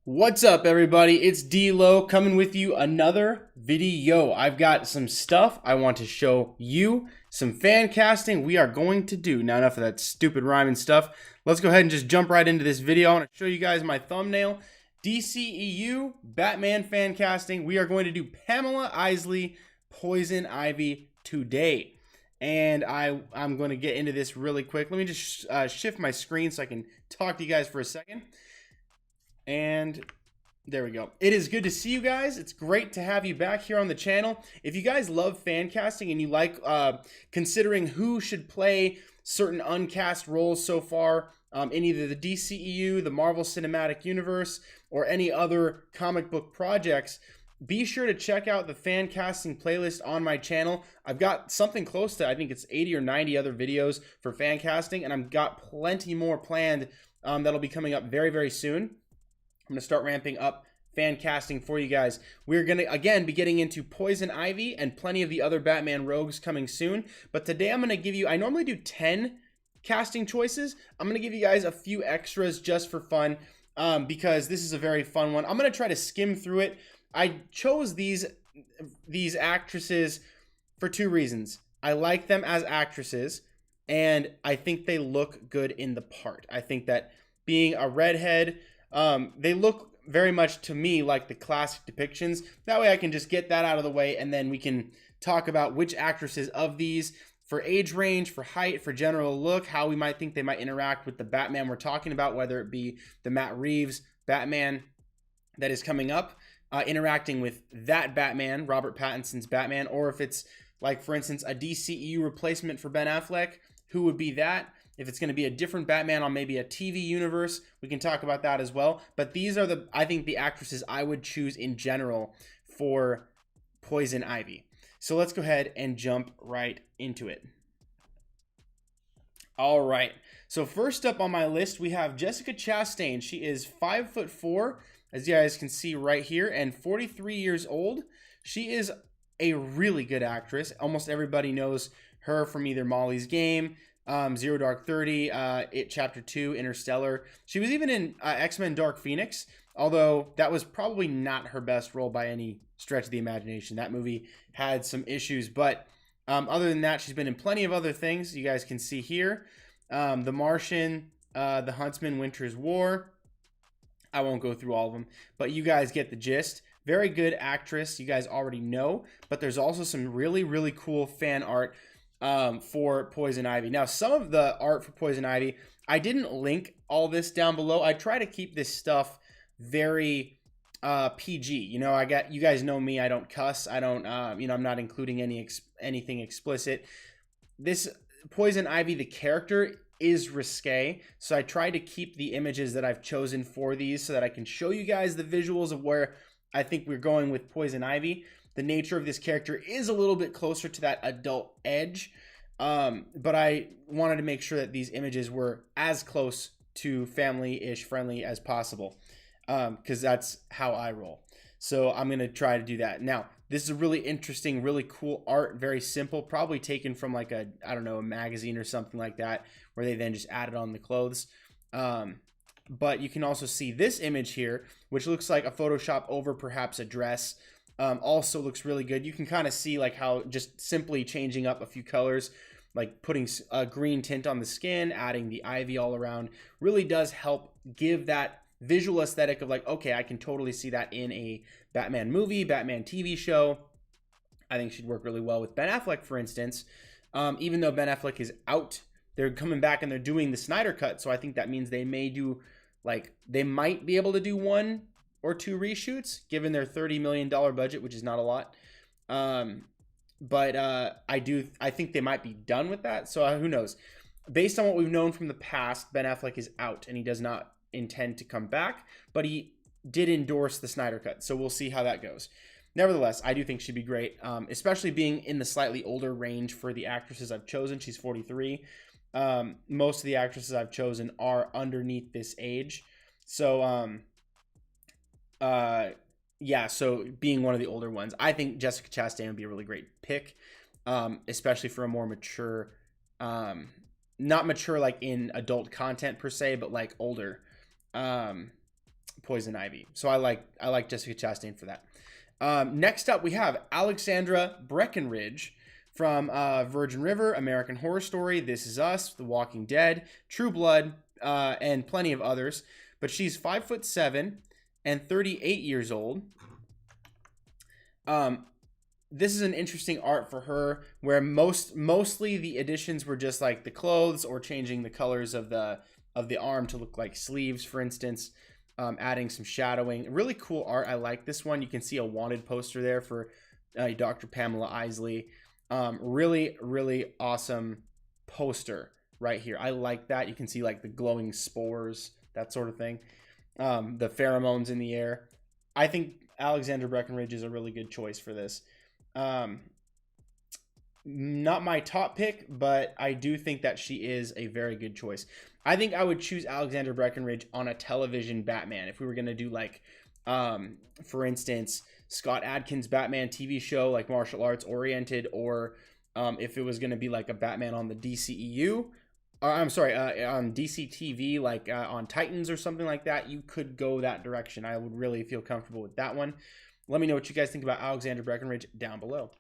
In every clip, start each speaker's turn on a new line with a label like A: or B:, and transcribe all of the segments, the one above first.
A: What's up, everybody? It's D-Lo coming with you another video. I've got some stuff I want to show you, some fan casting we are going to do. Now, enough of that stupid rhyming stuff. Let's go ahead and just jump right into this video. I want to show you guys my thumbnail. DCEU Batman fan casting. We are going to do Pamela Isley, Poison Ivy today. And I'm going to get into this really quick. Let me just shift my screen so I can talk to you guys for a second. And there we go. It is good to see you guys. It's great to have you back here on the channel. If you guys love fan casting and you like considering who should play certain uncast roles so far in either the DCEU, the Marvel Cinematic Universe, or any other comic book projects, be sure to check out the fan casting playlist on my channel. I've got something close to, I think it's 80 or 90 other videos for fan casting, and I've got plenty more planned that'll be coming up very, very soon. I'm going to start ramping up fan casting for you guys. We're going to, again, be getting into Poison Ivy and plenty of the other Batman rogues coming soon. But today I'm going to give you, I normally do 10 casting choices. I'm going to give you guys a few extras just for fun because this is a very fun one. I'm going to try to skim through it. I chose these actresses for two reasons. I like them as actresses, and I think they look good in the part. I think that being a redhead, they look very much to me like the classic depictions. That way I can just get that out of the way, and then we can talk about which actresses of these, for age range, for height, for general look, how we might think they might interact with the Batman we're talking about, whether it be the Matt Reeves Batman that is coming up, interacting with that Batman, Robert Pattinson's Batman, or if it's like, for instance, a DCEU replacement for Ben Affleck, who would be that? If it's going to be a different Batman on maybe a TV universe, we can talk about that as well. But these are I think the actresses I would choose in general for Poison Ivy. So let's go ahead and jump right into it. All right. So first up on my list, we have Jessica Chastain. She is 5'4", as you guys can see right here, and 43 years old. She is a really good actress. Almost everybody knows her from either Molly's Game, Zero Dark 30, It Chapter 2, Interstellar. She was even in X-Men Dark Phoenix, although that was probably not her best role by any stretch of the imagination. That movie had some issues, but other than that, she's been in plenty of other things you guys can see here. The Martian, The Huntsman, Winter's War. I won't go through all of them, but you guys get the gist. Very good actress, you guys already know, but there's also some really, really cool fan art for Poison Ivy. Now, some of the art for Poison Ivy, I didn't link all this down below. I try to keep this stuff very PG. You know, you guys know me. I don't cuss. I don't, I'm not including anything explicit. This Poison Ivy, the character, is risque, so I try to keep the images that I've chosen for these so that I can show you guys the visuals of where I think we're going with Poison Ivy. The nature of this character is a little bit closer to that adult edge, but I wanted to make sure that these images were as close to family-ish friendly as possible, because that's how I roll. So I'm going to try to do that. Now, this is a really interesting, really cool art, very simple, probably taken from like a magazine or something like that, where they then just added on the clothes. But you can also see this image here, which looks like a Photoshop over perhaps a dress. Also looks really good. You can kind of see like how just simply changing up a few colors, like putting a green tint on the skin, adding the ivy all around, really does help give that visual aesthetic of like, okay, I can totally see that in a Batman movie, Batman TV show. I think she'd work really well with Ben Affleck, for instance. Even though Ben Affleck is out, they're coming back and they're doing the Snyder Cut. So I think that means they may do, like, they might be able to do 1 or 2 reshoots, given their $30 million budget, which is not a lot. But I think they might be done with that. So who knows? Based on what we've known from the past, Ben Affleck is out and he does not intend to come back, but he did endorse the Snyder Cut. So we'll see how that goes. Nevertheless, I do think she'd be great, especially being in the slightly older range for the actresses I've chosen. She's 43. Most of the actresses I've chosen are underneath this age. So, yeah, so being one of the older ones, I think Jessica Chastain would be a really great pick, especially for a more mature, not mature like in adult content per se, but like older. Poison Ivy. So I like Jessica Chastain for that. Next up, we have Alexandra Breckenridge from Virgin River, American Horror Story, This Is Us, The Walking Dead, True Blood, and plenty of others. But she's 5'7" and 38 years old. This is an interesting art for her, where mostly the additions were just like the clothes or changing the colors of the arm to look like sleeves, for instance. Adding some shadowing. Really cool art. I like this one. You can see a wanted poster there for Dr. Pamela Isley. Really, really awesome poster right here. I like that. You can see like the glowing spores, that sort of thing. The pheromones in the air. I think Alexandra Breckenridge is a really good choice for this. Not my top pick, but I do think that she is a very good choice. I think I would choose Alexandra Breckenridge on a television Batman. If we were going to do like, for instance, Scott Adkins' Batman TV show, like martial arts oriented, or if it was going to be like a Batman on the DCEU, on DC TV, like on Titans or something like that, you could go that direction. I would really feel comfortable with that one. Let me know what you guys think about Alexandra Breckenridge down below.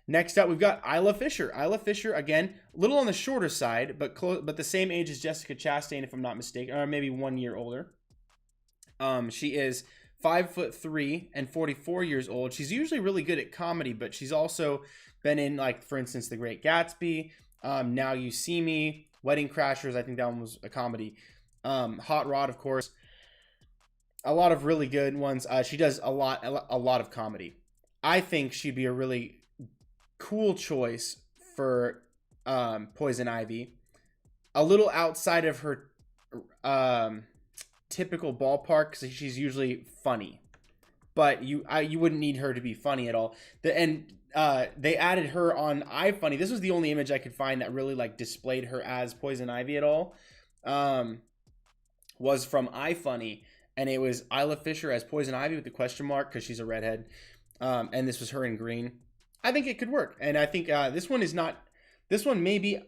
A: Next up, we've got Isla Fisher. Isla Fisher, again, a little on the shorter side, but the same age as Jessica Chastain, if I'm not mistaken, or maybe 1 year older. She is 5'3" and 44 years old. She's usually really good at comedy, but she's also been in, like, for instance, The Great Gatsby, Now You See Me, Wedding Crashers. I think that one was a comedy. Hot Rod, of course. A lot of really good ones. She does a lot of comedy. I think she'd be a really cool choice for Poison Ivy. A little outside of her typical ballpark, because she's usually funny, but you wouldn't need her to be funny at all. They added her on iFunny. This was the only image I could find that really like displayed her as Poison Ivy at all. Was from iFunny, and it was Isla Fisher as Poison Ivy with the question mark because she's a redhead, and this was her in green. I think it could work, and I think this one may be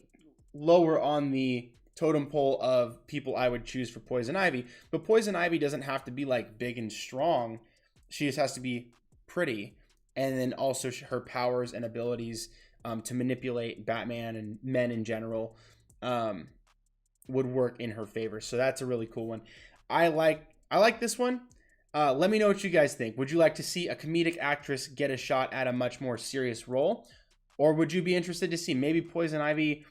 A: lower on the totem pole of people I would choose for Poison Ivy, but Poison Ivy doesn't have to be like big and strong. She just has to be pretty, and then also her powers and abilities to manipulate Batman and men in general would work in her favor. So that's a really cool one. I like this one. Let me know what you guys think. Would you like to see a comedic actress get a shot at a much more serious role? Or would you be interested to see maybe Poison Ivy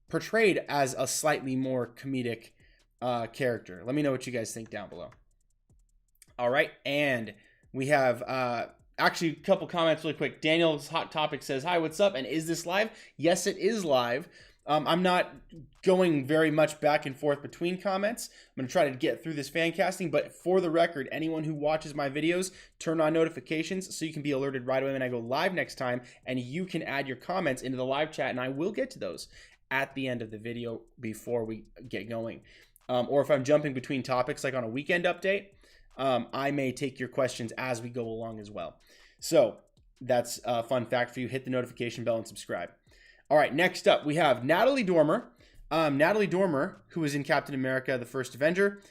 A: portrayed as a slightly more comedic character? Let me know what you guys think down below. All right, and we have actually a couple comments really quick. Daniel's Hot Topic says, "Hi, what's up? And is this live?" Yes, it is live. I'm not going very much back and forth between comments. I'm going to try to get through this fan casting, but for the record, anyone who watches my videos, turn on notifications so you can be alerted right away when I go live next time, and you can add your comments into the live chat, and I will get to those at the end of the video before we get going. Or if I'm jumping between topics, like on a weekend update, I may take your questions as we go along as well. So that's a fun fact for you. Hit the notification bell and subscribe. All right, next up, we have Natalie Dormer. Natalie Dormer, who was in Captain America, The First Avenger.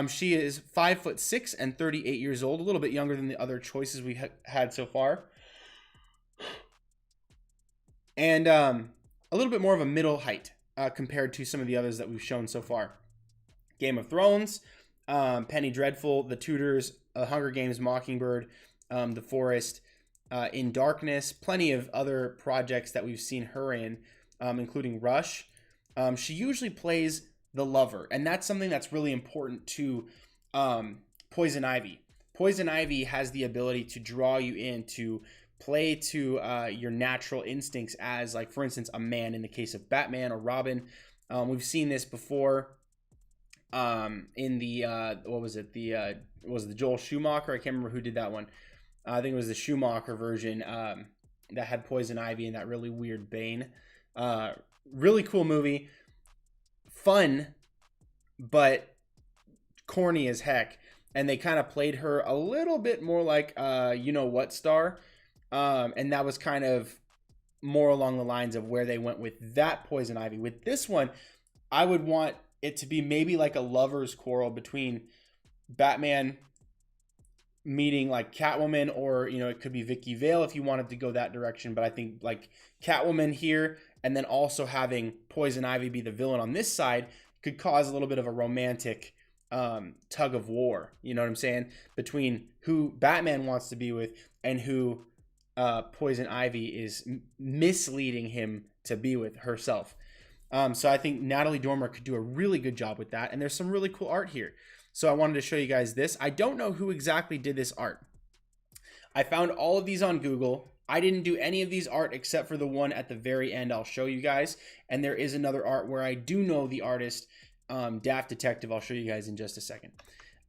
A: She is 5'6" and 38 years old, a little bit younger than the other choices we had so far. And a little bit more of a middle height compared to some of the others that we've shown so far. Game of Thrones, Penny Dreadful, The Tudors, Hunger Games, Mockingbird, The Forest, In Darkness, plenty of other projects that we've seen her in, including Rush. She usually plays the lover, and that's something that's really important to Poison Ivy. Poison Ivy has the ability to draw you in, to play to your natural instincts as, like, for instance, a man in the case of Batman or Robin. We've seen this before in the, was it the Joel Schumacher? I can't remember who did that one. I think it was the Schumacher version that had Poison Ivy and that really weird Bane. Really cool movie. Fun, but corny as heck. And they kind of played her a little bit more like you-know-what star. And that was kind of more along the lines of where they went with that Poison Ivy. With this one, I would want it to be maybe like a lover's quarrel between Batman meeting like Catwoman, or it could be Vicky Vale if you wanted to go that direction. But I think like Catwoman here, and then also having Poison Ivy be the villain on this side could cause a little bit of a romantic tug of war. You know what I'm saying? Between who Batman wants to be with and who Poison Ivy is misleading him to be with herself. So I think Natalie Dormer could do a really good job with that. And there's some really cool art here. So I wanted to show you guys this. I don't know who exactly did this art. I found all of these on Google. I didn't do any of these art except for the one at the very end I'll show you guys. And there is another art where I do know the artist, Daft Detective. I'll show you guys in just a second.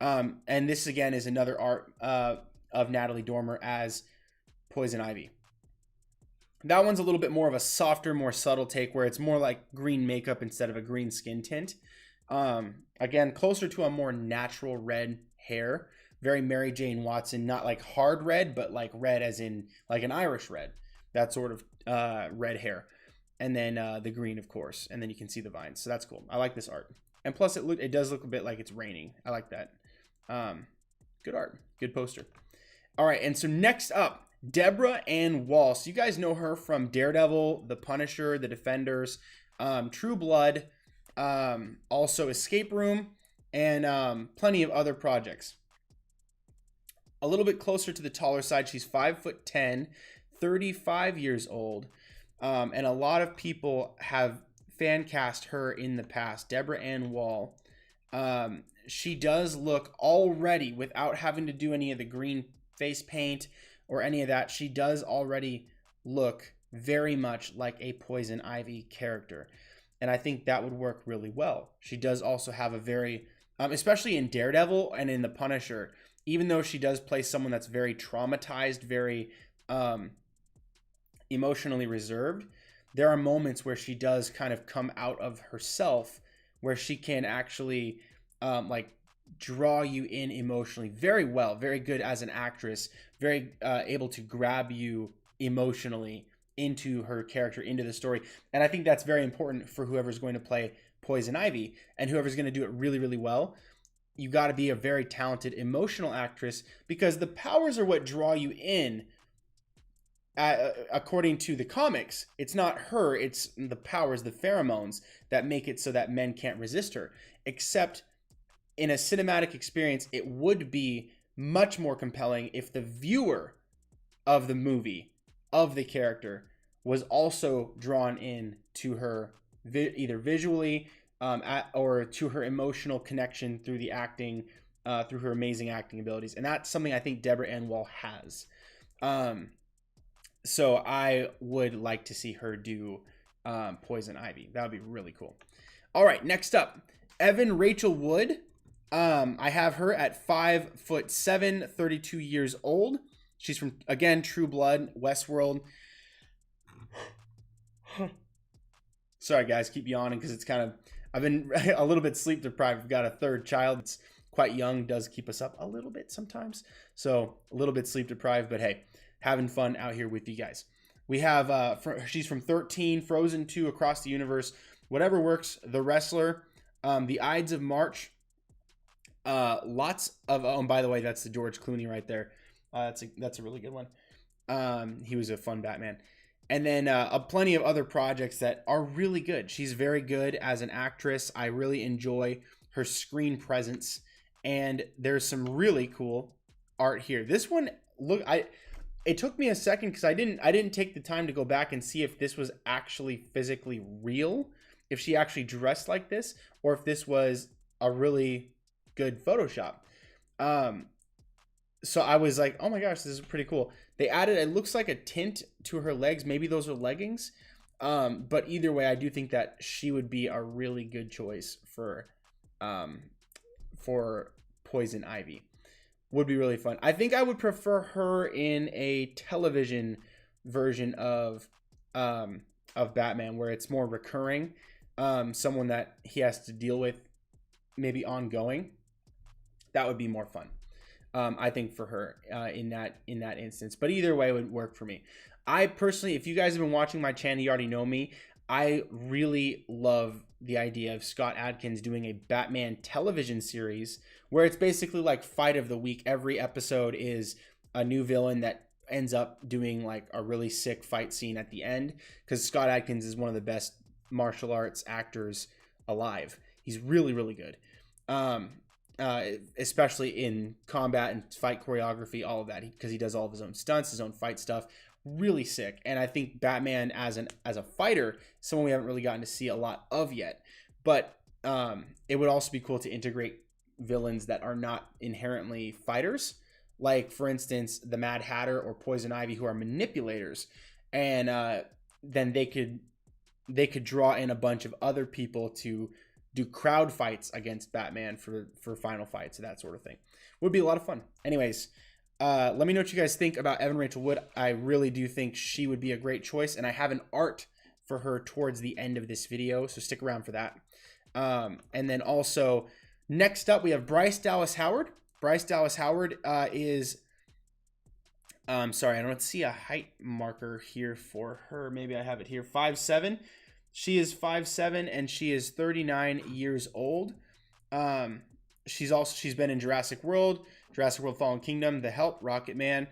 A: And this again is another art of Natalie Dormer as Poison Ivy. That one's a little bit more of a softer, more subtle take where it's more like green makeup instead of a green skin tint. Again, closer to a more natural red hair. Very Mary Jane Watson, not like hard red, but like red as in like an Irish red. That sort of red hair. And then the green, of course. And then you can see the vines. So that's cool. I like this art. And plus it does look a bit like it's raining. I like that. Good art. Good poster. All right, and so next up, Deborah Ann Wall. So you guys know her from Daredevil, The Punisher, The Defenders, True Blood, also Escape Room, and plenty of other projects. A little bit closer to the taller side, she's 5'10", 35 years old, and a lot of people have fan cast her in the past. Deborah Ann Wall. She does look already, without having to do any of the green face paint or any of that, she does already look very much like a Poison Ivy character. And I think that would work really well. She does also have a very, especially in Daredevil and in The Punisher, even though she does play someone that's very traumatized, very emotionally reserved, there are moments where she does kind of come out of herself, where she can actually like draw you in emotionally very well, very good as an actress, very able to grab you emotionally into her character, into the story. And I think that's very important for whoever's going to play Poison Ivy, and whoever's going to do it really, really well. You got to be a very talented emotional actress, because the powers are what draw you in. According to the comics, it's not her, it's the powers, the pheromones, that make it so that men can't resist her. Except in a cinematic experience, it would be much more compelling if the viewer of the movie, of the character, was also drawn in to her either visually or to her emotional connection through the acting, through her amazing acting abilities. And that's something I think Deborah Ann Wall has. So I would like to see her do Poison Ivy. That would be really cool. All right, next up, Evan Rachel Wood. I have her at 5'7", 32 years old. She's from, again, True Blood, Westworld. Sorry, guys, keep yawning because it's kind of, I've been a little bit sleep deprived. I've got a third child. It's quite young, does keep us up a little bit sometimes. So a little bit sleep deprived, but hey, having fun out here with you guys. We have, she's from 13, Frozen 2, Across the Universe, Whatever Works, The Wrestler, The Ides of March. Lots of, oh, and by the way, that's the George Clooney right there. That's a really good one. He was a fun Batman. And then plenty of other projects that are really good. She's very good as an actress. I really enjoy her screen presence. And there's some really cool art here. This one, look, it took me a second because I didn't take the time to go back and see if this was actually physically real, if she actually dressed like this, or if this was a really good Photoshop. So I was like, oh my gosh, this is pretty cool. They added, it looks like a tint to her legs. Maybe those are leggings. But either way, I do think that she would be a really good choice for Poison Ivy. Would be really fun. I think I would prefer her in a television version of Batman, where it's more recurring, someone that he has to deal with maybe ongoing. That would be more fun, I think, for her in that instance. But either way would work for me. I personally, if you guys have been watching my channel, you already know me. I really love the idea of Scott Adkins doing a Batman television series where it's basically like fight of the week. Every episode is a new villain that ends up doing like a really sick fight scene at the end, because Scott Adkins is one of the best martial arts actors alive. He's really, really good. Um, Especially in combat and fight choreography, all of that, because he does all of his own stunts, his own fight stuff. Really sick. And I think Batman as a fighter, someone we haven't really gotten to see a lot of yet. But it would also be cool to integrate villains that are not inherently fighters, like for instance the Mad Hatter or Poison Ivy, who are manipulators, and then they could draw in a bunch of other people to do crowd fights against Batman for final fights and that sort of thing. Would be a lot of fun. Anyways, let me know what you guys think about Evan Rachel Wood. I really do think she would be a great choice, and I have an art for her towards the end of this video, so stick around for that. And then also, next up, we have Bryce Dallas Howard. Bryce Dallas Howard is... sorry, I don't see a height marker here for her. Maybe I have it here. 5'7". She is 5'7", and she is 39 years old. She's been in Jurassic World Fallen Kingdom, The Help, Rocket Man.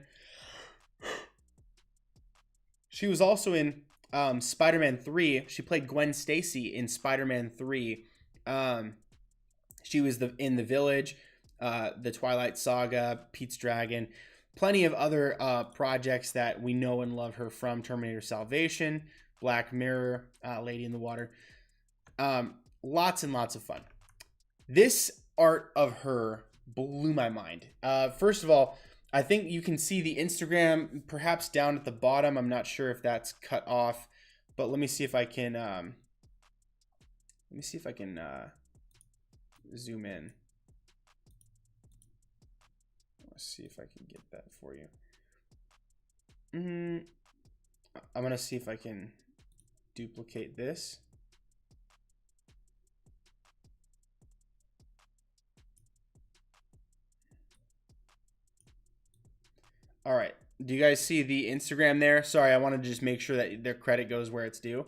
A: She was also in Spider-Man 3. She played Gwen Stacy in Spider-Man 3. She was in The Village, The Twilight Saga, Pete's Dragon, plenty of other projects that we know and love her from. Terminator Salvation, Black Mirror, Lady in the Water. Lots and lots of fun. This art of her blew my mind. First of all, I think you can see the Instagram perhaps down at the bottom. I'm not sure if that's cut off, but let me see if I can zoom in. Let's see if I can get that for you. I'm gonna see if I can duplicate this. All right. Do you guys see the Instagram there? Sorry, I wanted to just make sure that their credit goes where it's due.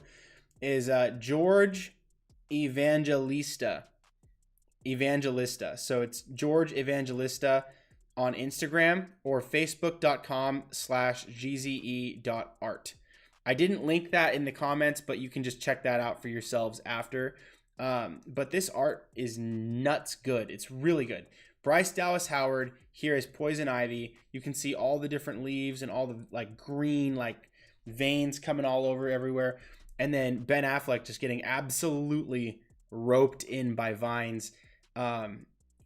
A: Is George Evangelista. So it's George Evangelista on Instagram, or facebook.com/gze.art. I didn't link that in the comments, but you can just check that out for yourselves after. But this art is nuts good. It's really good. Bryce Dallas Howard here is Poison Ivy. You can see all the different leaves and all the like green like veins coming all over everywhere. And then Ben Affleck just getting absolutely roped in by vines,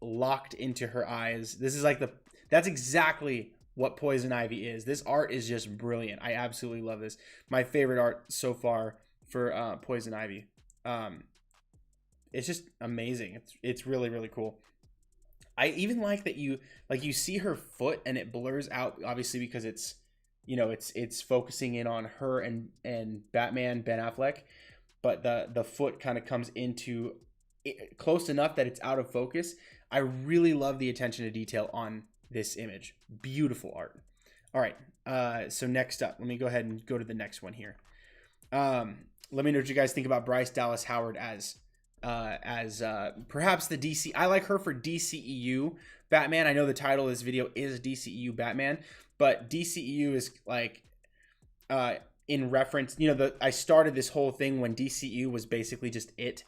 A: locked into her eyes. This is like that's exactly what Poison Ivy is. This art is just brilliant. I absolutely love this. My favorite art so far for Poison Ivy. It's just amazing. It's really, really cool. I even like that you see her foot and it blurs out, obviously, because it's, you know, it's focusing in on her and Batman, Ben Affleck, but the foot kind of comes into it close enough that it's out of focus. I really love the attention to detail on this image. Beautiful art. All right. So next up, let me go ahead and go to the next one here. Let me know what you guys think about Bryce Dallas Howard as perhaps the DC. I like her for DCEU Batman. I know the title of this video is DCEU Batman, but DCEU is like in reference, you know, I started this whole thing when DCEU was basically just it,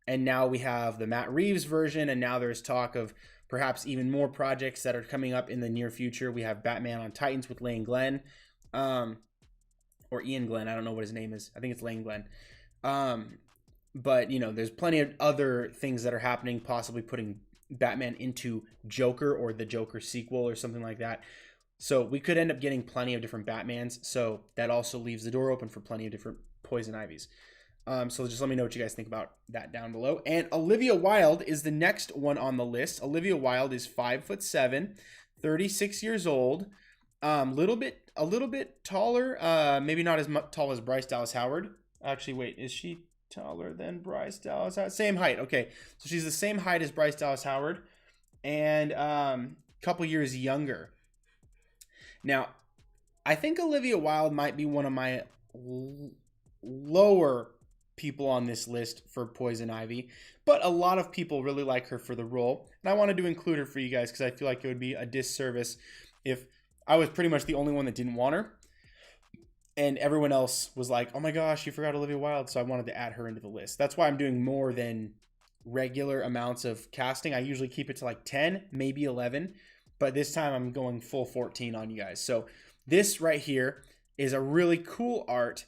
A: and now we have the Matt Reeves version, and now there's talk of perhaps even more projects that are coming up in the near future. We have Batman on Titans with Lane Glenn, or Ian Glenn. I don't know what his name is. I think it's Lane Glenn. But, you know, there's plenty of other things that are happening, possibly putting Batman into Joker or the Joker sequel or something like that. So we could end up getting plenty of different Batmans. So that also leaves the door open for plenty of different Poison Ivies. So just let me know what you guys think about that down below. And Olivia Wilde is the next one on the list. Olivia Wilde is 5'7", 36 years old. A little bit taller. Maybe not as tall as Bryce Dallas Howard. Actually, wait, is she taller than Bryce Dallas Howard? Same height. Okay, so she's the same height as Bryce Dallas Howard, and a couple years younger. Now, I think Olivia Wilde might be one of my lower people on this list for Poison Ivy, but a lot of people really like her for the role, and I wanted to include her for you guys because I feel like it would be a disservice if I was pretty much the only one that didn't want her, and everyone else was like, oh my gosh, you forgot Olivia Wilde, so I wanted to add her into the list. That's why I'm doing more than regular amounts of casting. I usually keep it to like 10, maybe 11, but this time I'm going full 14 on you guys. So this right here is a really cool art.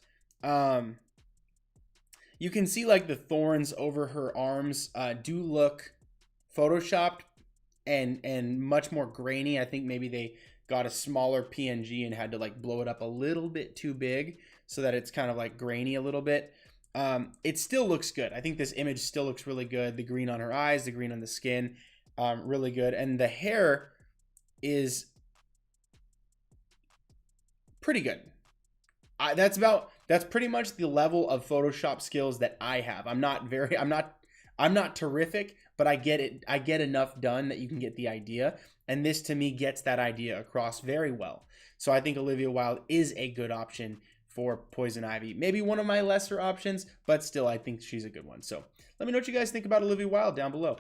A: You can see like the thorns over her arms do look photoshopped and much more grainy. I think maybe they got a smaller PNG and had to like blow it up a little bit too big so that it's kind of like grainy a little bit. It still looks good. I think this image still looks really good. The green on her eyes, the green on the skin, really good. And the hair is pretty good. That's pretty much the level of Photoshop skills that I have. I'm not terrific, but I get it. I get enough done that you can get the idea. And this to me gets that idea across very well. So I think Olivia Wilde is a good option for Poison Ivy. Maybe one of my lesser options, but still I think she's a good one. So let me know what you guys think about Olivia Wilde down below.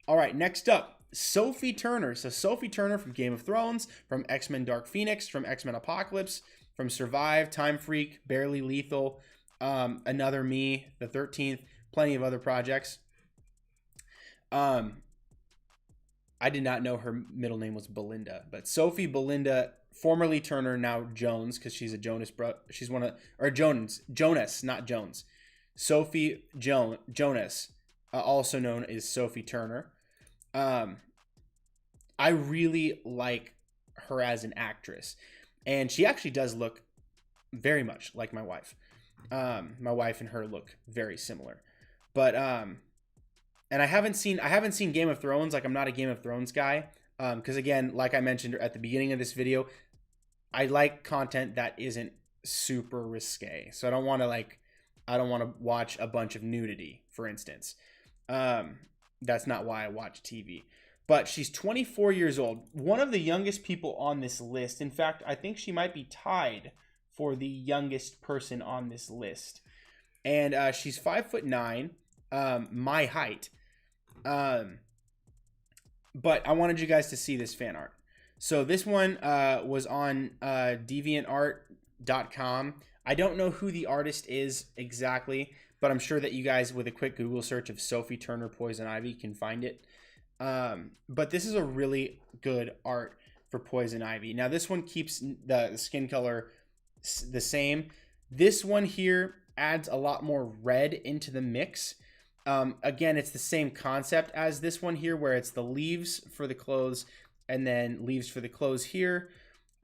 A: All right, next up, Sophie Turner. So Sophie Turner from Game of Thrones, from X-Men Dark Phoenix, from X-Men Apocalypse, from Survive, Time Freak, Barely Lethal, Another Me, The 13th, plenty of other projects. I did not know her middle name was Belinda, but Sophie Belinda, formerly Turner, now Jones, because she's a Jonas she's one of, or Jonas, not Jones. Sophie Jonas, also known as Sophie Turner. I really like her as an actress, and she actually does look very much like my wife. My wife and her look very similar, but and I haven't seen Game of Thrones. Like, I'm not a Game of Thrones guy. Because again, like I mentioned at the beginning of this video, I like content that isn't super risque. So I don't want to watch a bunch of nudity, for instance. That's not why I watch TV. But she's 24 years old. One of the youngest people on this list. In fact, I think she might be tied for the youngest person on this list. And she's 5'9", my height. But I wanted you guys to see this fan art. So this one was on deviantart.com. I don't know who the artist is exactly, but I'm sure that you guys, with a quick Google search of Sophie Turner Poison Ivy, can find it. But this is a really good art for Poison Ivy. Now this one keeps the skin color the same. This one here adds a lot more red into the mix. Again, it's the same concept as this one here, where it's the leaves for the clothes and then leaves for the clothes here.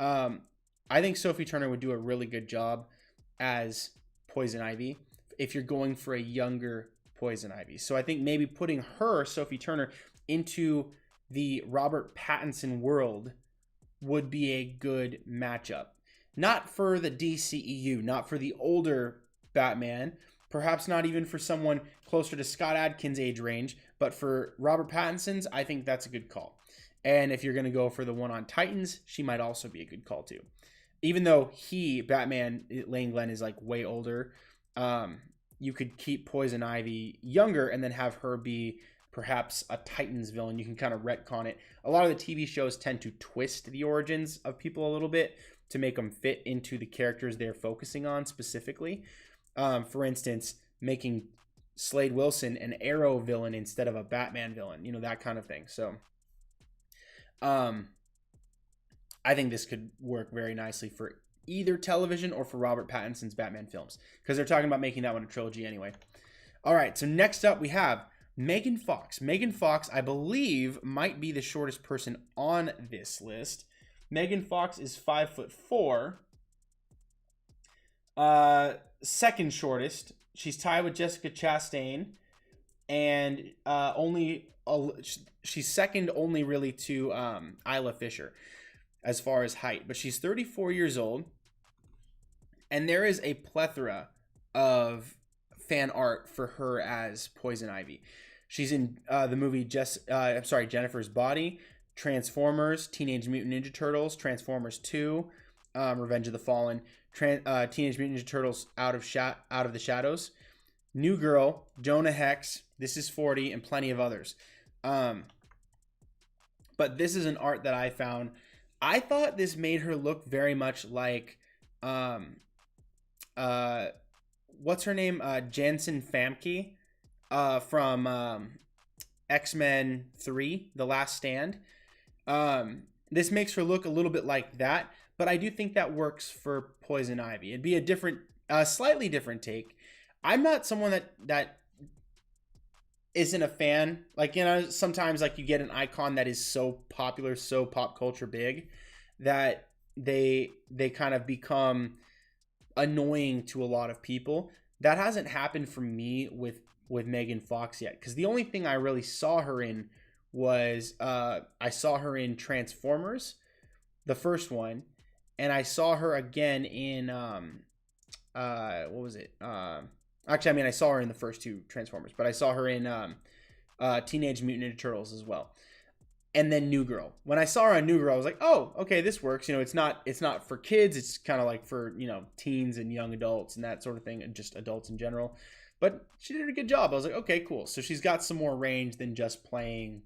A: I think Sophie Turner would do a really good job as Poison Ivy if you're going for a younger Poison Ivy. So I think maybe putting her, Sophie Turner, into the Robert Pattinson world would be a good matchup. Not for the DCEU, not for the older Batman, perhaps not even for someone closer to Scott Adkins' age range, but for Robert Pattinson's, I think that's a good call. And if you're going to go for the one on Titans, she might also be a good call too. Even though Batman, Lane Glenn, is like way older, you could keep Poison Ivy younger and then have her be perhaps a Titans villain. You can kind of retcon it. A lot of the TV shows tend to twist the origins of people a little bit to make them fit into the characters they're focusing on specifically. For instance, making Slade Wilson an Arrow villain instead of a Batman villain, that kind of thing. So I think this could work very nicely for either television or for Robert Pattinson's Batman films, because they're talking about making that one a trilogy anyway. All right, so next up we have Megan Fox. Megan Fox, I believe, might be the shortest person on this list. Megan Fox is 5'4". Second shortest. She's tied with Jessica Chastain, and she's second only really to Isla Fisher as far as height. But she's 34 years old, and there is a plethora of fan art for her as Poison Ivy. She's in the movie Jennifer's Body, Transformers, Teenage Mutant Ninja Turtles, Transformers 2, Revenge of the Fallen, Teenage Mutant Ninja Turtles Out of the Shadows, New Girl, Jonah Hex, This Is 40, and plenty of others. But this is an art that I found. I thought this made her look very much like, what's her name? Jansen Famke from X-Men 3, The Last Stand. This makes her look a little bit like that, but I do think that works for Poison Ivy. It'd be a slightly different take. I'm not someone that isn't a fan. Like, sometimes like you get an icon that is so popular, so pop culture big, that they kind of become annoying to a lot of people. That hasn't happened for me with Megan Fox yet, because the only thing I really saw her in was I saw her in Transformers, the first one, and I saw her again in what was it? Actually, I mean, I saw her in the first two Transformers, but I saw her in Teenage Mutant Ninja Turtles as well. And then New Girl. When I saw her on New Girl, I was like, oh, okay, this works. It's not for kids. It's kind of like for, teens and young adults and that sort of thing, and just adults in general. But she did a good job. I was like, okay, cool. So she's got some more range than just playing,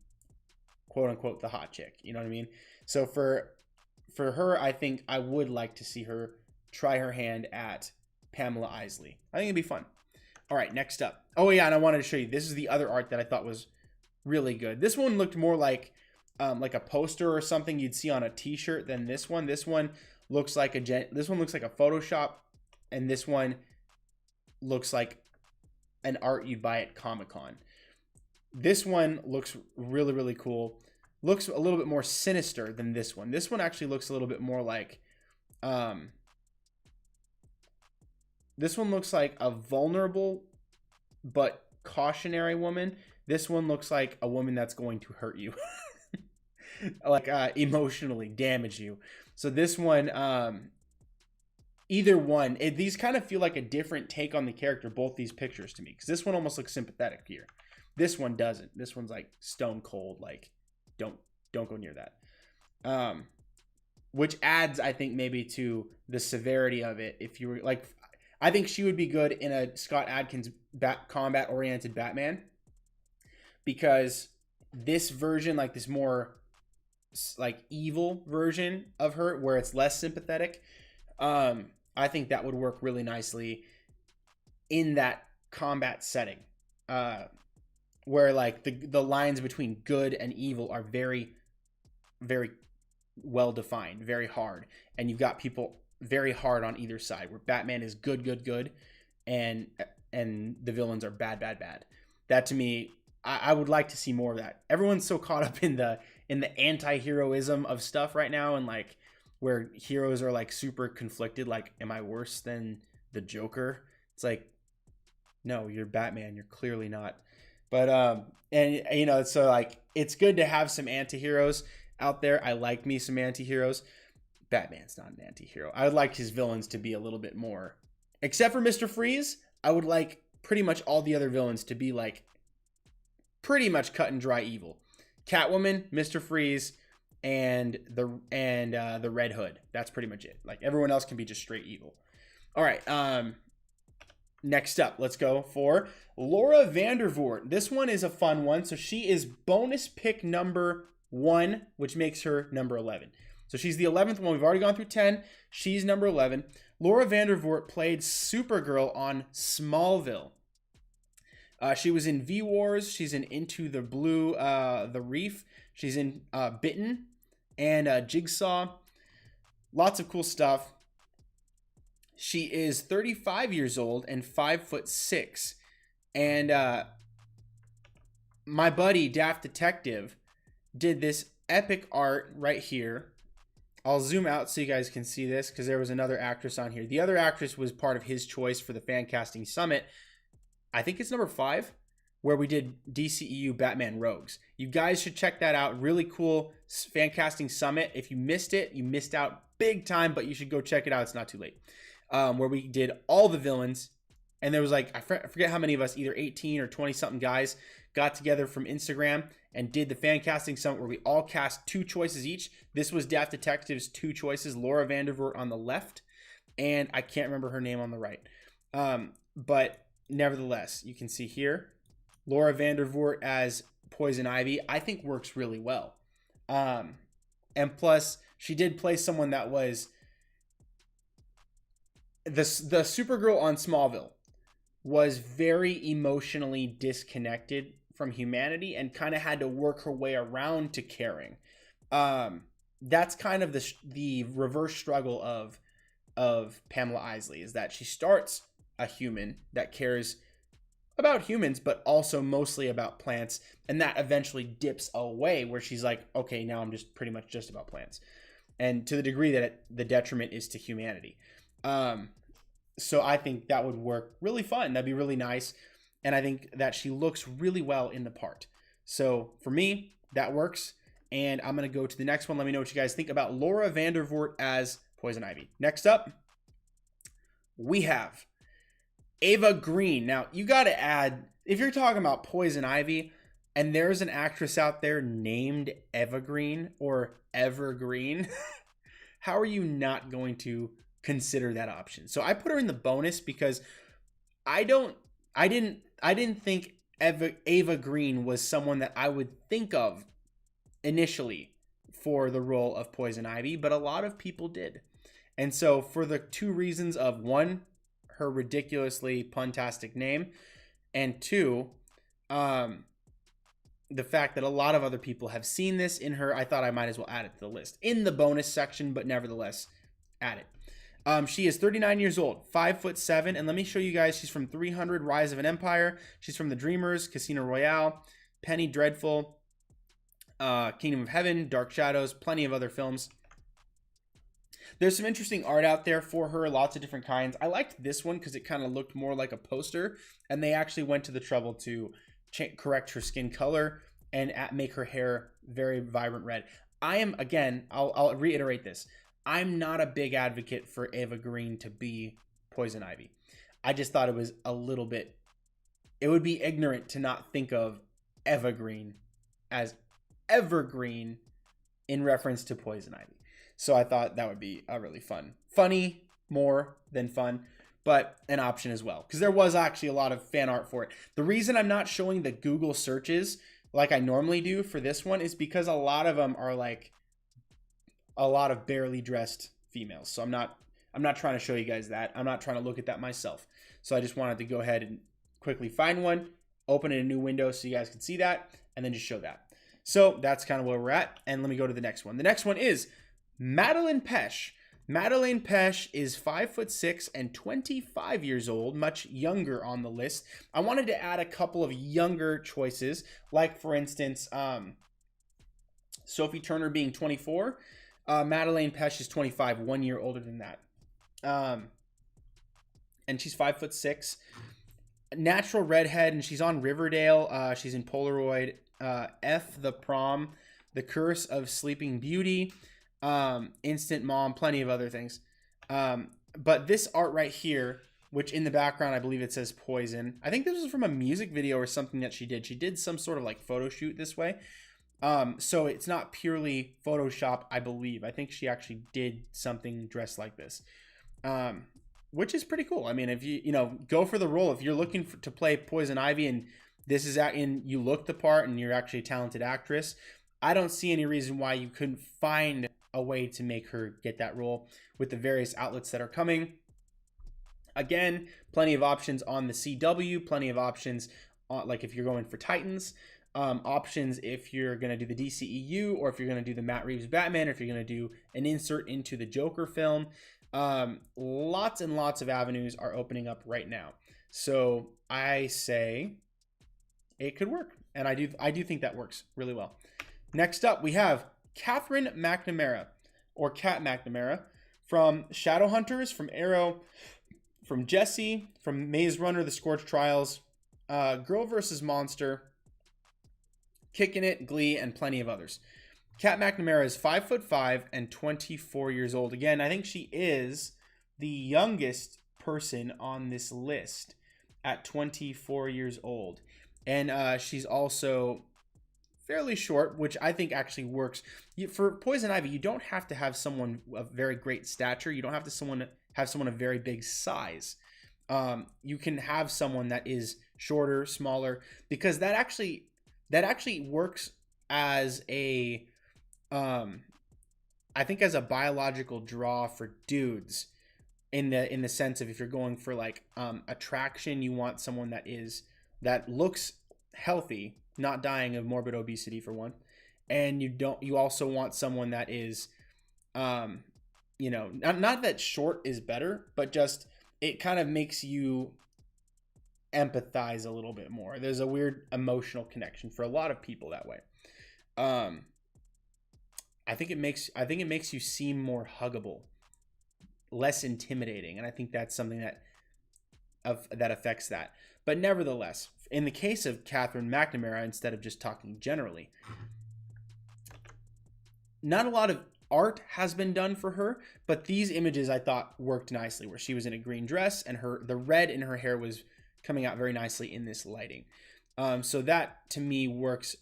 A: quote unquote, the hot chick. You know what I mean? So for her, I think I would like to see her try her hand at Pamela Isley. I think it'd be fun. All right, next up. Oh yeah, and I wanted to show you. This is the other art that I thought was really good. This one looked more like a poster or something you'd see on a T-shirt than this one. This one looks like a Photoshop, and this one looks like an art you'd buy at Comic-Con. This one looks really, really cool. Looks a little bit more sinister than this one. This one actually looks a little bit more like this one looks like a vulnerable but cautionary woman. This one looks like a woman that's going to hurt you. Like emotionally damage you. So this one, either one, these kind of feel like a different take on the character, both these pictures to me. Because this one almost looks sympathetic here. This one doesn't. This one's like stone cold, like don't go near that. Which adds, I think, maybe to the severity of it. If you were like, I think she would be good in a Scott Adkins combat-oriented Batman, because this version, like this more like evil version of her, where it's less sympathetic, I think that would work really nicely in that combat setting, where like the lines between good and evil are very, very well defined, very hard, and you've got people very hard on either side, where Batman is good, and the villains are bad. That, to me, I would like to see more of that. Everyone's so caught up in the anti-heroism of stuff right now, and like where heroes are like super conflicted, like, am I worse than the Joker? It's like, no, you're Batman, you're clearly not. But and so like it's good to have some anti-heroes out there. I like me some anti-heroes. Batman's not an anti-hero. I would like his villains to be a little bit more, except for Mr. Freeze. I would like pretty much all the other villains to be like pretty much cut and dry evil. Catwoman, Mr. Freeze, and the Red Hood. That's pretty much it. Like everyone else can be just straight evil. All right. Next up, let's go for Laura Vandervoort. This one is a fun one. So she is bonus pick number 1, which makes her number 11. So she's the 11th one. We've already gone through 10. She's number 11. Laura Vandervoort played Supergirl on Smallville. She was in V-Wars. She's in Into the Blue, The Reef. She's in Bitten and Jigsaw. Lots of cool stuff. She is 35 years old and 5'6". And my buddy, Daft Detective, did this epic art right here. I'll zoom out so you guys can see this, because there was another actress on here. The other actress was part of his choice for the Fancasting Summit. I think it's number 5, where we did DCEU Batman Rogues. You guys should check that out. Really cool Fancasting Summit. If you missed it, you missed out big time, but you should go check it out. It's not too late. Where we did all the villains. And there was like, I forget how many of us, either 18 or 20 something guys, got together from Instagram and did the Fancasting Summit, where we all cast 2 choices each. This was Daft Detective's 2 choices, Laura Vandervoort on the left, and I can't remember her name on the right. But nevertheless, you can see here, Laura Vandervoort as Poison Ivy, I think works really well. And plus, she did play someone that was the Supergirl on Smallville was very emotionally disconnected from humanity and kind of had to work her way around to caring. That's kind of the reverse struggle of Pamela Isley, is that she starts a human that cares about humans, but also mostly about plants, and that eventually dips away where she's like, okay, now I'm just pretty much just about plants, and to the degree that the detriment is to humanity. So I think that would work really fun. That'd be really nice, and I think that she looks really well in the part. So for me, that works, and I'm going to go to the next one. Let me know what you guys think about Laura Vandervoort as Poison Ivy. Next up, we have Ava Green. Now, you got to add, if you're talking about Poison Ivy, and there's an actress out there named Evergreen or Evergreen, how are you not going to consider that option? So I put her in the bonus because I didn't think Ava Green was someone that I would think of initially for the role of Poison Ivy, but a lot of people did. And so for the two reasons of, one, her ridiculously puntastic name, and two, the fact that a lot of other people have seen this in her, I thought I might as well add it to the list in the bonus section, but nevertheless add it. She is 39 years old, 5'7", and let me show you guys. She's from 300, Rise of an Empire. She's from The Dreamers, Casino Royale, Penny Dreadful, Kingdom of Heaven, Dark Shadows, plenty of other films. There's some interesting art out there for her, lots of different kinds. I liked this one because it kind of looked more like a poster, and they actually went to the trouble to correct her skin color and make her hair very vibrant red. I am, again, I'll reiterate this. I'm not a big advocate for Ava Green to be Poison Ivy. I just thought it was a little bit, it would be ignorant to not think of Eva Green as Evergreen in reference to Poison Ivy. So I thought that would be a really funny more than fun, but an option as well. Because there was actually a lot of fan art for it. The reason I'm not showing the Google searches like I normally do for this one is because a lot of them are like a lot of barely dressed females. So I'm not trying to show you guys that. I'm not trying to look at that myself. So I just wanted to go ahead and quickly find one, open in a new window so you guys can see that, and then just show that. So that's kind of where we're at. And let me go to the next one. The next one is Madeleine Pesch. Madeleine Pesch is 5'6" and 25 years old, much younger on the list. I wanted to add a couple of younger choices, like for instance, Sophie Turner being 24. Madeleine Pesch is 25, 1 year older than that. And she's 5'6". Natural redhead, and she's on Riverdale. She's in Polaroid. F the Prom, The Curse of Sleeping Beauty, Instant Mom, plenty of other things. But this art right here, which in the background I believe it says Poison. I think this was from a music video or something that she did. She did some sort of like photo shoot this way. So it's not purely Photoshop, I believe. I think she actually did something dressed like this, which is pretty cool. I mean, if you go for the role, if you're looking to play Poison Ivy and this is you look the part and you're actually a talented actress, I don't see any reason why you couldn't find a way to make her get that role with the various outlets that are coming. Again, plenty of options on the CW, plenty of options like if you're going for Titans, options if you're going to do the DCEU, or if you're going to do the Matt Reeves Batman, or if you're going to do an insert into the Joker film. Lots and lots of avenues are opening up right now. So I say it could work. And I do think that works really well. Next up, we have Katherine McNamara, or Kat McNamara, from Shadowhunters, from Arrow, from Jesse, from Maze Runner, The Scorched Trials, Girl vs. Monster, Kickin' It, Glee, and plenty of others. Kat McNamara is 5'5" and 24 years old. Again, I think she is the youngest person on this list at 24 years old. And she's also fairly short, which I think actually works. For Poison Ivy, you don't have to have someone of very great stature. You don't have to have someone of very big size. you can have someone that is shorter, smaller, because that actually works as a I think as a biological draw for dudes, in the sense of, if you're going for like attraction, you want someone that looks healthy, not dying of morbid obesity for one, and you also want someone that is not that short is better, but just it kind of makes you empathize a little bit more. There's a weird emotional connection for a lot of people that way. I think it makes you seem more huggable, less intimidating, and I think that's something that affects that. But nevertheless, in the case of Katherine McNamara, instead of just talking generally, not a lot of art has been done for her, but these images I thought worked nicely, where she was in a green dress and the red in her hair was coming out very nicely in this lighting. So that to me works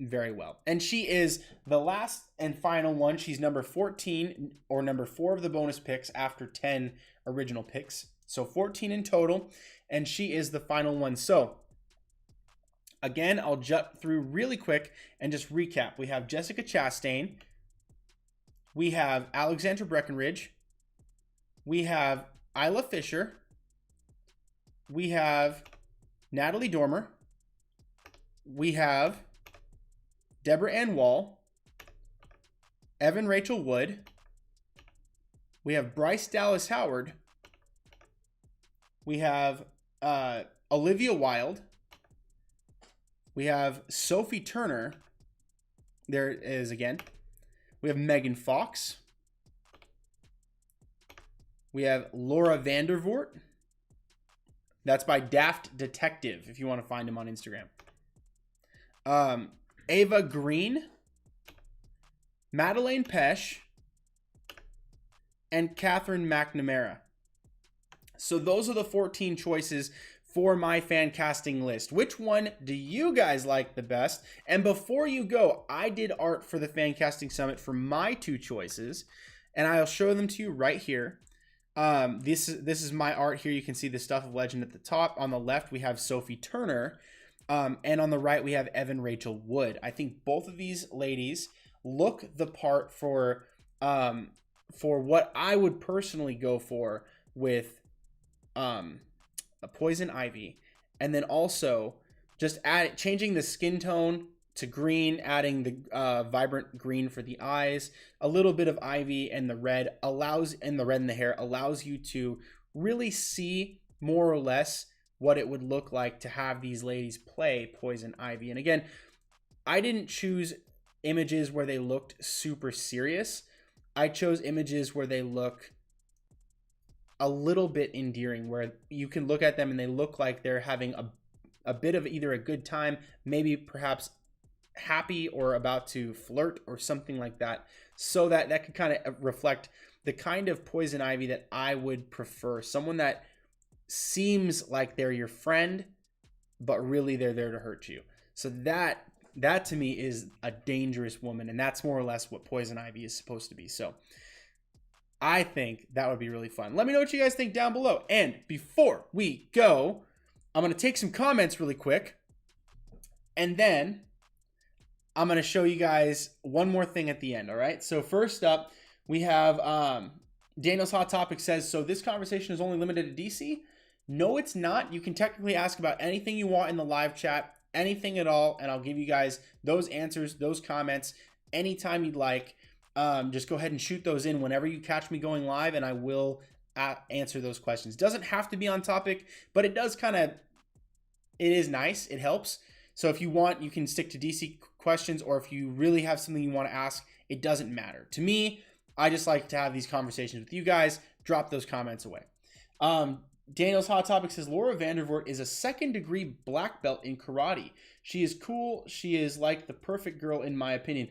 A: very well. And she is the last and final one. She's number 14, or number 4 of the bonus picks after 10 original picks. So 14 in total, and she is the final one. So again, I'll jump through really quick and just recap. We have Jessica Chastain. We have Alexandra Breckenridge. We have Isla Fisher. We have Natalie Dormer. We have Deborah Ann Wall, Evan Rachel Wood. We have Bryce Dallas Howard. We have Olivia Wilde. We have Sophie Turner. There it is again. We have Megan Fox. We have Laura Vandervoort. That's by Daft Detective, if you want to find him on Instagram. Ava Green, Madeleine Pesch, and Katherine McNamara. So those are the 14 choices for my fan casting list. Which one do you guys like the best? And before you go, I did art for the Fan Casting Summit for my 2 choices, and I'll show them to you right here. This is my art here. You can see the Stuff of Legend at the top. On the left, we have Sophie Turner. And on the right, we have Evan Rachel Wood. I think both of these ladies look the part for what I would personally go for with a Poison Ivy. And then also just changing the skin tone to green, adding the vibrant green for the eyes, a little bit of Ivy, and the red in the hair allows you to really see more or less what it would look like to have these ladies play Poison Ivy. And again, I didn't choose images where they looked super serious. I chose images where they look a little bit endearing, where you can look at them and they look like they're having a bit of either a good time, maybe perhaps happy or about to flirt or something like that, so that could kind of reflect the kind of Poison Ivy that I would prefer. Someone that seems like they're your friend, but really they're there to hurt you. So that to me is a dangerous woman, and that's more or less what Poison Ivy is supposed to be. So I think that would be really fun. Let me know what you guys think down below. And before we go, I'm going to take some comments really quick, and then I'm going to show you guys one more thing at the end. All right. So first up, we have Daniel's Hot Topic says, so this conversation is only limited to DC? No, it's not. You can technically ask about anything you want in the live chat, anything at all, and I'll give you guys those answers, those comments, anytime you'd like. Just go ahead and shoot those in whenever you catch me going live, and I will answer those questions. Doesn't have to be on topic, but it does it is nice. It helps. So if you want, you can stick to DC questions, or if you really have something you want to ask, it doesn't matter. To me, I just like to have these conversations with you guys. Drop those comments away. Daniel's Hot Topic says, Laura Vandervoort is a 2nd degree black belt in karate. She is cool. She is like the perfect girl in my opinion.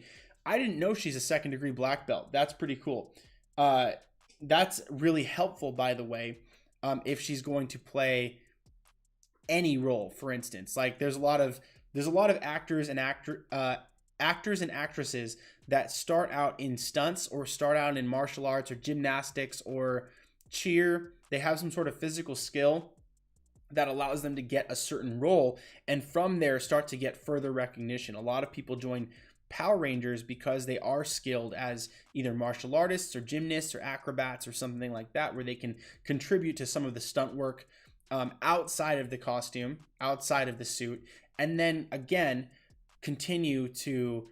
A: I didn't know she's a 2nd degree black belt. That's pretty cool. That's really helpful, by the way, if she's going to play any role, for instance. Like there's a lot of actors and actresses that start out in stunts or start out in martial arts or gymnastics or cheer, they have some sort of physical skill that allows them to get a certain role, and from there start to get further recognition. A lot of people join Power Rangers because they are skilled as either martial artists or gymnasts or acrobats or something like that, where they can contribute to some of the stunt work outside of the costume, outside of the suit, and then again continue to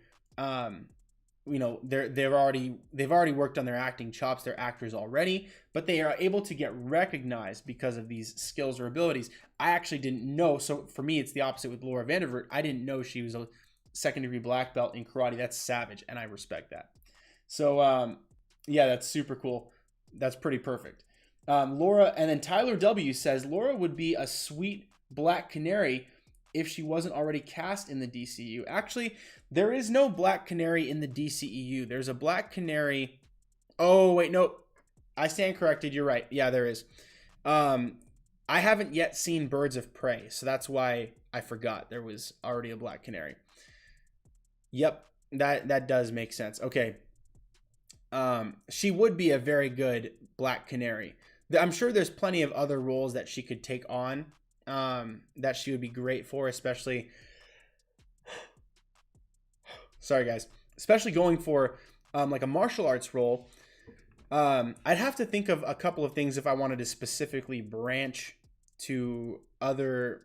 A: they've already worked on their acting chops. They're actors already, but they are able to get recognized because of these skills or abilities. I actually didn't know. So for me, it's the opposite with Laura Vandervoort. I didn't know she was a second-degree black belt in karate. That's savage, and I respect that. So yeah, that's super cool. That's pretty perfect. Laura, and then Tyler W says Laura would be a sweet Black Canary if she wasn't already cast in the DCU. Actually, there is no Black Canary in the DCEU. There's a Black Canary. Oh, wait, no. I stand corrected. You're right. Yeah, there is. I haven't yet seen Birds of Prey, so that's why I forgot there was already a Black Canary. Yep, that does make sense. Okay. She would be a very good Black Canary. I'm sure there's plenty of other roles that she could take on that she would be great for, especially, sorry guys, especially going for like a martial arts role. I'd have to think of a couple of things if I wanted to specifically branch to other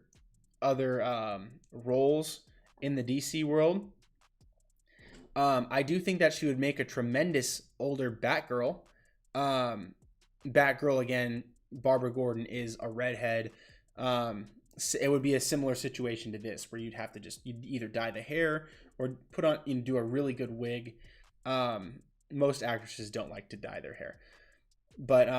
A: roles in the DC world. I do think that she would make a tremendous older Batgirl. Batgirl, again, Barbara Gordon is a redhead. It would be a similar situation to this, where you'd either dye the hair or put on do a really good wig. Most actresses don't like to dye their hair, but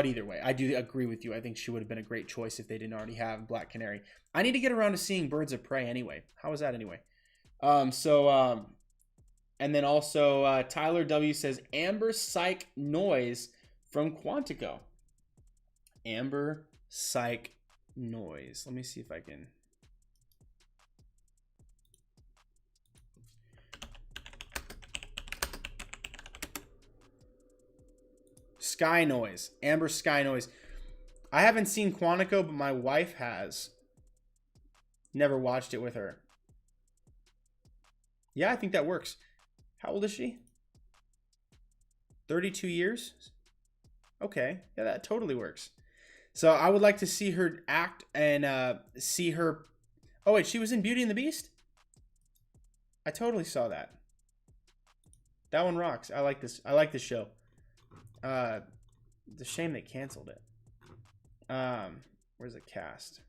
A: either way, I do agree with you. I think she would have been a great choice if they didn't already have Black Canary. I need to get around to seeing Birds of Prey anyway. How was that anyway? And then also Tyler W says Amber Psych Noise from Quantico. Amber Psych Noise. Let me see if I can. Sky Noise. Amber Sky Noise. I haven't seen Quantico, but my wife has. Never watched it with her. Yeah, I think that works. How old is she? 32 years? Okay. Yeah, that totally works. So I would like to see her act and see her. Oh, wait, she was in Beauty and the Beast? I totally saw that. That one rocks. I like this. I like this show. It's a shame they canceled it. Where's the cast?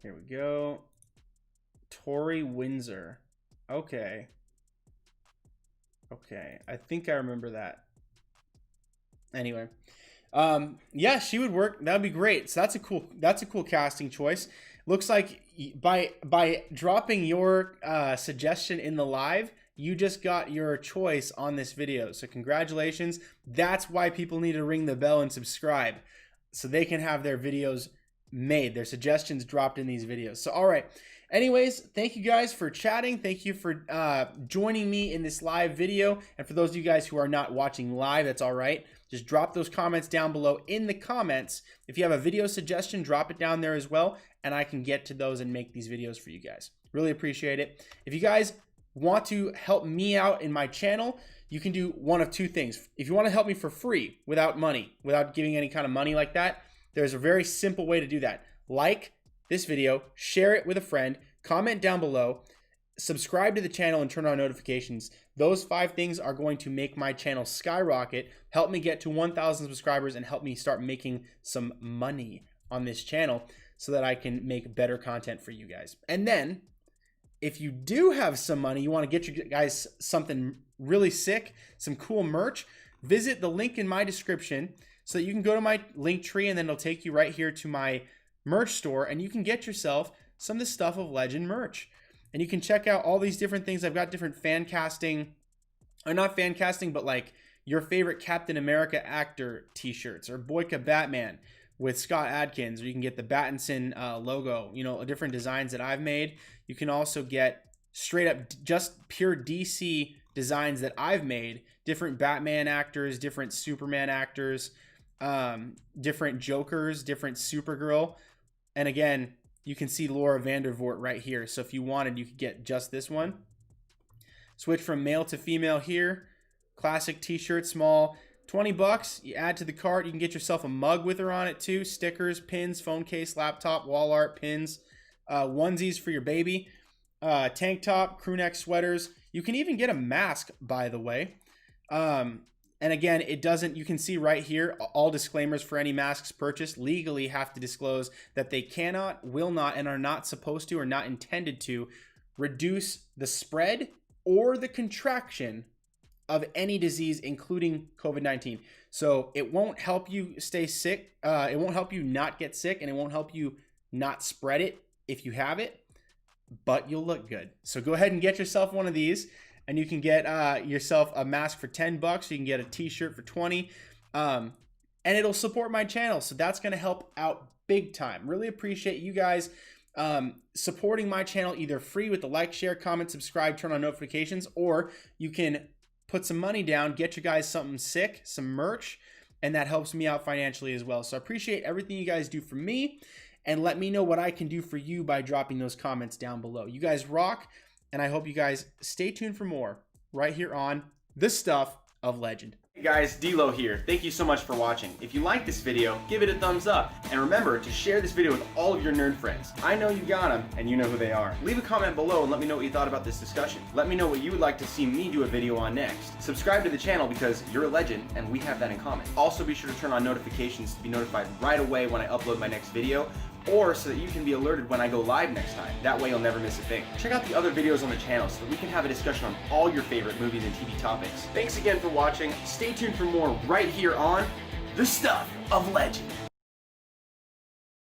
A: Here we go. Tori Windsor. Okay. Okay. I think I remember that. Anyway. Yeah, she would work. That would be great. So that's a cool casting choice. Looks like by dropping your suggestion in the live, you just got your choice on this video. So congratulations. That's why people need to ring the bell and subscribe, so they can have their videos made, their suggestions dropped in these videos. So all right, anyways, thank you guys for chatting. Thank you for joining me in this live video. And for those of you guys who are not watching live, that's all right. Just drop those comments down below in the comments. If you have a video suggestion, drop it down there as well, and I can get to those and make these videos for you guys. Really appreciate it. If you guys want to help me out in my channel, you can do one of two things. If you want to help me for free, without money, without giving any kind of money like that, there's a very simple way to do that. Like this video, share it with a friend, comment down below, subscribe to the channel, and turn on notifications. Those 5 things are going to make my channel skyrocket, help me get to 1,000 subscribers, and help me start making some money on this channel so that I can make better content for you guys. And then, if you do have some money, you want to get you guys something really sick, some cool merch, visit the link in my description so that you can go to my link tree, and then it'll take you right here to my merch store, and you can get yourself some of the Stuff of Legend merch. And you can check out all these different things. I've got different fan casting, or not fan casting, but like your favorite Captain America actor t-shirts, or Boyka Batman with Scott Adkins, or you can get the Battinson logo, you know, different designs that I've made. You can also get straight up just pure DC designs that I've made, different Batman actors, different Superman actors, different Jokers, different Supergirl. And again, you can see Laura Vandervoort right here. So if you wanted, you could get just this one. Switch from male to female here. Classic t-shirt, small, 20 bucks. You add to the cart. You can get yourself a mug with her on it too. Stickers, pins, phone case, laptop, wall art, pins, onesies for your baby, tank top, crewneck sweaters. You can even get a mask, by the way. And again, it doesn't, you can see right here, all disclaimers for any masks purchased legally have to disclose that they cannot, will not, and are not supposed to or not intended to reduce the spread or the contraction of any disease, including COVID-19. So it won't help you stay sick. It won't help you not get sick, and it won't help you not spread it if you have it, but you'll look good. So go ahead and get yourself one of these, and you can get yourself a mask for 10 bucks. You can get a t-shirt for 20, and it'll support my channel. So that's going to help out big time. Really appreciate you guys supporting my channel, either free with the like, share, comment, subscribe, turn on notifications, or you can put some money down, get you guys something sick, some merch, and that helps me out financially as well. So I appreciate everything you guys do for me, and let me know what I can do for you by dropping those comments down below. You guys rock, and I hope you guys stay tuned for more right here on The Stuff of Legend. Hey guys, D-Lo here. Thank you so much for watching. If you like this video, give it a thumbs up. And remember to share this video with all of your nerd friends. I know you got them, and you know who they are. Leave a comment below and let me know what you thought about this discussion. Let me know what you would like to see me do a video on next. Subscribe to the channel because you're a legend, and we have that in common. Also be sure to turn on notifications to be notified right away when I upload my next video, or so that you can be alerted when I go live next time. That way you'll never miss a thing. Check out the other videos on the channel so that we can have a discussion on all your favorite movies and TV topics. Thanks again for watching. Stay tuned for more right here on The Stuff of Legend.